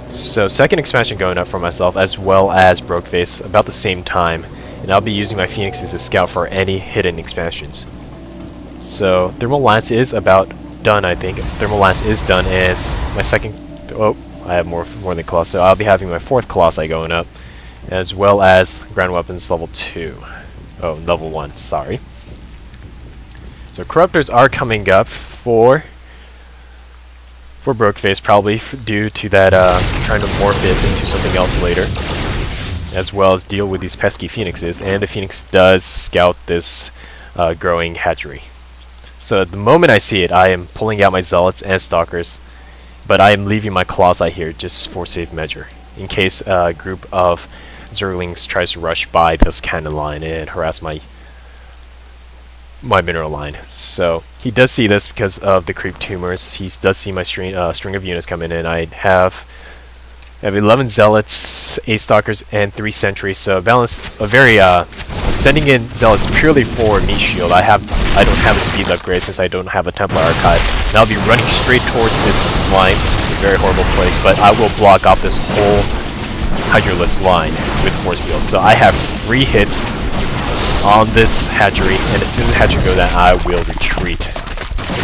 So second expansion going up for myself, as well as brokeface, about the same time, and I'll be using my phoenixes to scout for any hidden expansions. So thermal lance is about done, I think. Thermal lance is done, and it's my second. Oh, I have more than Colossi, so I'll be having my fourth Colossi going up, as well as ground weapons level 2. Oh, level 1. Sorry. So corruptors are coming up for brokeface, probably due to that trying to morph it into something else later, as well as deal with these pesky phoenixes. And the phoenix does scout this growing hatchery. So at the moment I see it, I am pulling out my zealots and stalkers, but I am leaving my colossi here just for safe measure, in case a group of zerglings tries to rush by this cannon line and harass my mineral line. So he does see this because of the creep tumors. He does see my string of units come in, and I have 11 zealots, 8 stalkers, and 3 sentries. So balance a very I'm sending in zealots purely for meat shield. I don't have a speed upgrade since I don't have a Templar archive, and I'll be running straight towards this line, a very horrible place. But I will block off this whole Hydralisk line with force fields. So I have 3 hits on this hatchery, and as soon as the hatchery goes down, I will retreat.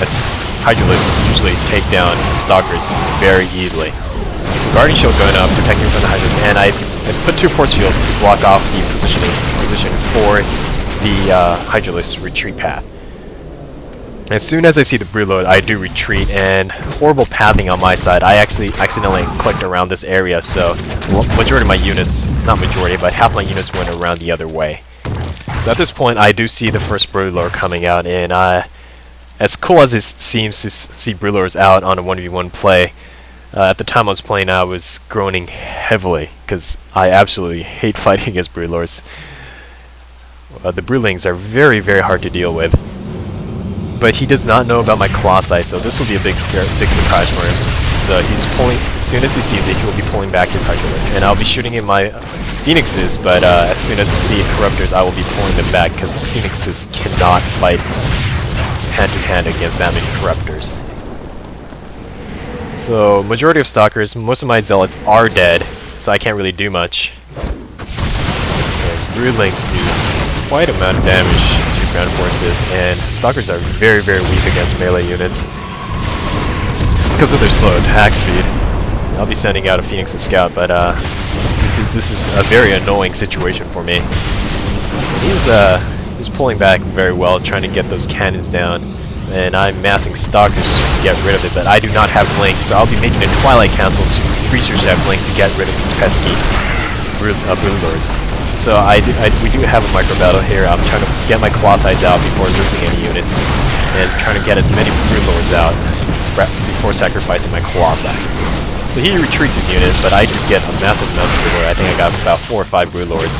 As Hydralisks usually take down stalkers very easily. So Guardian Shield going up, protecting from the Hydralisks, and I put 2 force fields to block off the position for the Hydralisk retreat path. As soon as I see the broodlord, I do retreat, and horrible pathing on my side. I actually accidentally clicked around this area, so majority of my units, not majority, but half my units went around the other way. So at this point, I do see the first broodlord coming out, and as cool as it seems to see broodlords out on a 1v1 play, at the time I was playing, I was groaning heavily because I absolutely hate fighting against broodlords. The broodlings are very, very hard to deal with. But he does not know about my colossi, so this will be a big surprise for him. So he's pulling, as soon as he sees it, he will be pulling back his Hydralisk, and I'll be shooting in my phoenixes. But as soon as I see corruptors, I will be pulling them back because phoenixes cannot fight hand to hand against that many corruptors. So majority of stalkers, most of my zealots are dead, so I can't really do much. And broodlings do quite amount of damage to ground forces, and stalkers are very, very weak against melee units because of their slow attack speed. I'll be sending out a phoenix to scout, but this is a very annoying situation for me. He's pulling back very well, trying to get those cannons down, and I'm massing stalkers just to get rid of it, but I do not have Blink, so I'll be making a Twilight Council to research that Blink to get rid of these pesky broodlords. So we do have a micro battle here. I'm trying to get my colossi out before losing any units, and trying to get as many broodlords out before sacrificing my colossi. So he retreats his unit, but I do get a massive amount of broodlords. I think I got about 4 or 5 broodlords,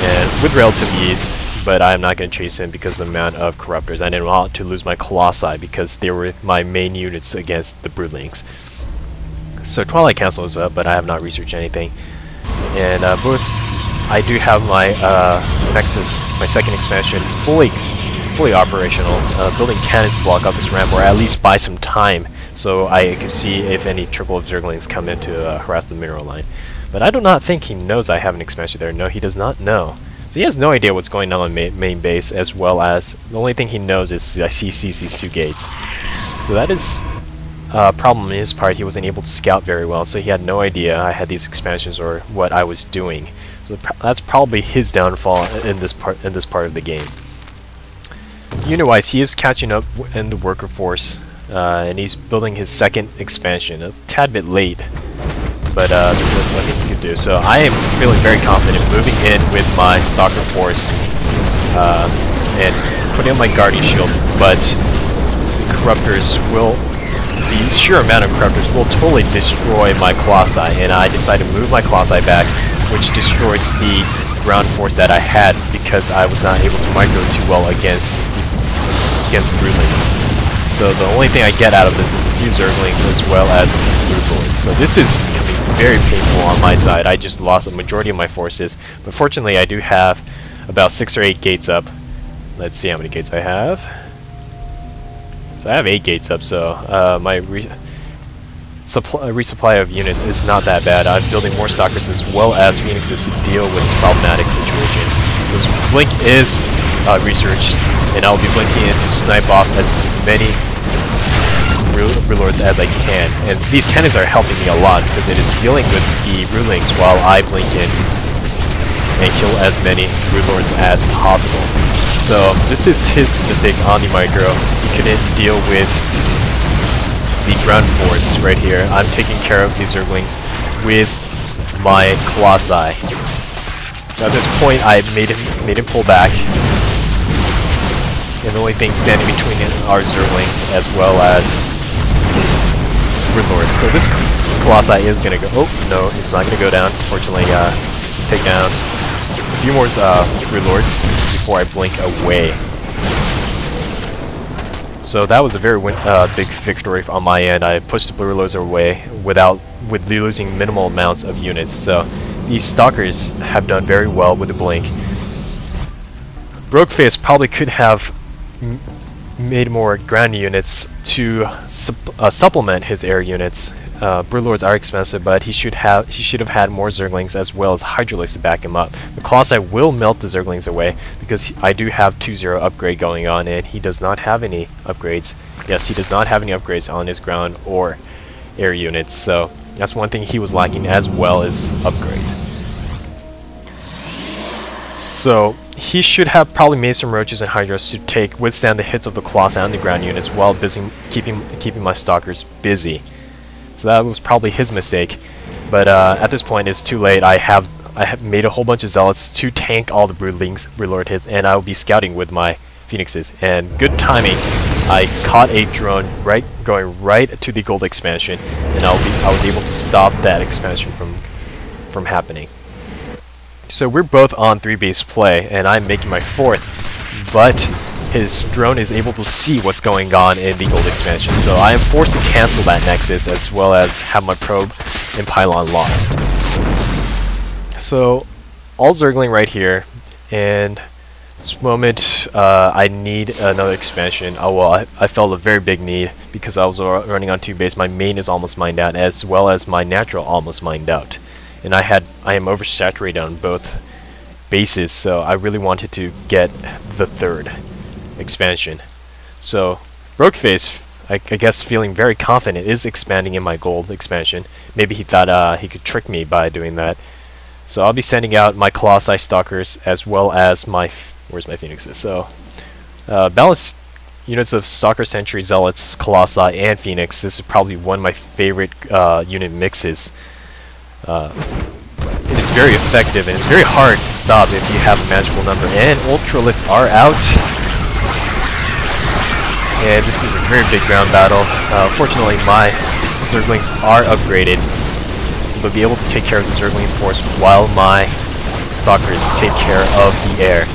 and with relative ease. But I'm not going to chase him because of the amount of corruptors. I didn't want to lose my colossi because they were my main units against the broodlings. So Twilight Council is up, but I have not researched anything. And I do have my Nexus, my second expansion, fully operational. Building cannons to block off this ramp, or at least buy some time so I can see if any triple of Zerglings come in to harass the mineral line. But I do not think he knows I have an expansion there. No, he does not know. So he has no idea what's going on main base, as well as the only thing he knows is he sees these 2 gates. So that is a problem on his part. He wasn't able to scout very well, so he had no idea I had these expansions or what I was doing. So that's probably his downfall in this part of the game. Unit-wise, he is catching up in the worker force, and he's building his second expansion, a tad bit late. But there's nothing he can do. So I am feeling very confident moving in with my Stalker force and putting on my Guardian Shield, but the Corruptors will, the sheer amount of Corruptors will totally destroy my Colossi, and I decide to move my Colossi back, which destroys the ground force that I had because I was not able to micro too well against Broodlings. So the only thing I get out of this is a few Zerglings as well as a few Broodlords. So this is becoming very painful on my side. I just lost a majority of my forces, but fortunately I do have about 6 or 8 gates up. Let's see how many gates I have. So I have 8 gates up, so resupply of units is not that bad. I'm building more Stalkers as well as Phoenixes to deal with this problematic situation. So this Blink is researched, and I'll be blinking in to snipe off as many Broodlords as I can. And these cannons are helping me a lot because it is dealing with the Broodlings while I blink in and kill as many Broodlords as possible. So this is his mistake on the micro. He couldn't deal with the ground force right here. I'm taking care of these Zerglings with my Colossi. So at this point, I made him pull back. And the only thing standing between are Zerglings as well as Broodlords. So this Colossi is gonna go. Oh no, it's not gonna go down. Fortunately, take down a few more Broodlords before I blink away. So that was a very big victory on my end. I pushed the Broodlords away with losing minimal amounts of units. So these Stalkers have done very well with the blink. Brokeface probably could have made more ground units to supplement his air units. Broodlords are expensive, but he should have had more Zerglings as well as Hydralisks to back him up. The Colossi will melt the Zerglings away because I do have 2-0 upgrade going on, and he does not have any upgrades. Yes, he does not have any upgrades on his ground or air units, so that's one thing he was lacking as well as upgrades. So he should have probably made some Roaches and Hydras to withstand the hits of the Colossi on the ground units while keeping my Stalkers busy. So that was probably his mistake, but at this point it's too late. I have made a whole bunch of Zealots to tank all the Broodlord hits, and I will be scouting with my Phoenixes. And good timing, I caught a drone going right to the gold expansion, and I was able to stop that expansion from happening. So we're both on 3-base play, and I'm making my 4th, but his drone is able to see what's going on in the gold expansion. So I am forced to cancel that Nexus as well as have my probe and pylon lost. So all Zergling right here, and this moment I need another expansion. Oh well, I felt a very big need because I was running on 2-base. My main is almost mined out as well as my natural almost mined out. And I am oversaturated on both bases, so I really wanted to get the 3rd expansion. So Brokeface, I guess feeling very confident, is expanding in my gold expansion. Maybe he thought he could trick me by doing that. So I'll be sending out my Colossi Stalkers as well as my where's my Phoenixes. So balanced units of Stalker Sentry, Zealots, Colossi, and Phoenix. This is probably one of my favorite unit mixes. It is very effective, and it's very hard to stop if you have a magical number. And Ultralisks are out. And this is a very big ground battle. Fortunately, my Zerglings are upgraded, so they'll be able to take care of the Zergling force while my Stalkers take care of the air.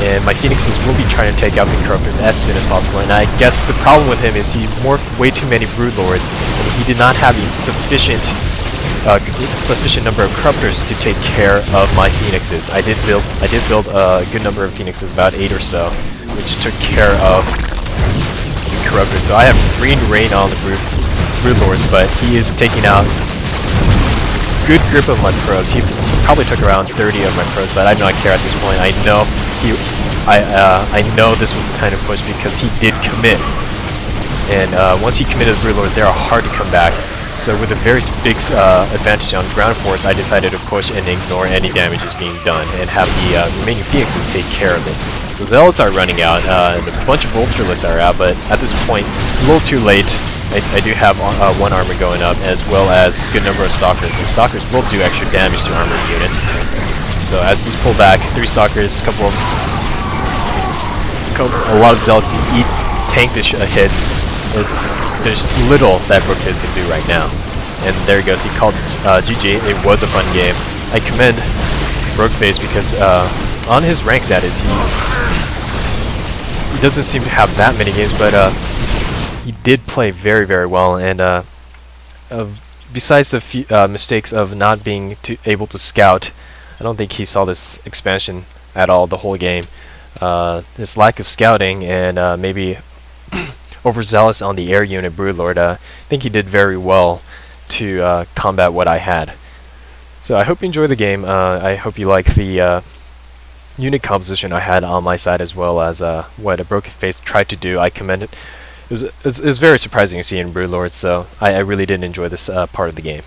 And my Phoenixes will be trying to take out the Corruptors as soon as possible. And I guess the problem with him is he morphed way too many Broodlords, and he did not have a sufficient number of Corruptors to take care of my Phoenixes. I did build a good number of Phoenixes, about 8 or so, which took care of the Corruptors. So I have green rain on the Broodlords, but he is taking out good grip of my probes. He probably took around 30 of my probes, but I do not care at this point. I know I know this was the time to push because he did commit. And once he committed the Broodlords, they are hard to come back. So with a very big advantage on ground force, I decided to push and ignore any damages being done and have the remaining Phoenixes take care of it. So Zealots are running out, and a bunch of Ultralisks are out, but at this point, a little too late. I do have 1 armor going up, as well as a good number of Stalkers. The Stalkers will do extra damage to armored units. So as he's pulled back, 3 Stalkers, a lot of Zealots to tank the hits. There's little that Brokeface can do right now. And there he goes, he called GG. It was a fun game. I commend Brokeface because on his rank status, he doesn't seem to have that many games, but he did play very, very well. And besides the mistakes of not being able to scout, I don't think he saw this expansion at all the whole game. His lack of scouting and maybe overzealous on the air unit Broodlord. I think he did very well to combat what I had. So I hope you enjoy the game. I hope you like the unit composition I had on my side, as well as what a brokeface tried to do. I commend it. It was very surprising to see in Broodlord, so I really did enjoy this part of the game.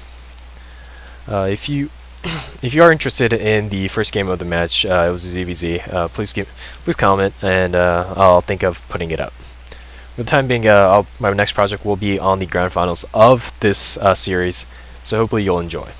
If you are interested in the first game of the match, it was a ZVZ. Please comment, and I'll think of putting it up. For the time being, my next project will be on the grand finals of this series, so hopefully you'll enjoy.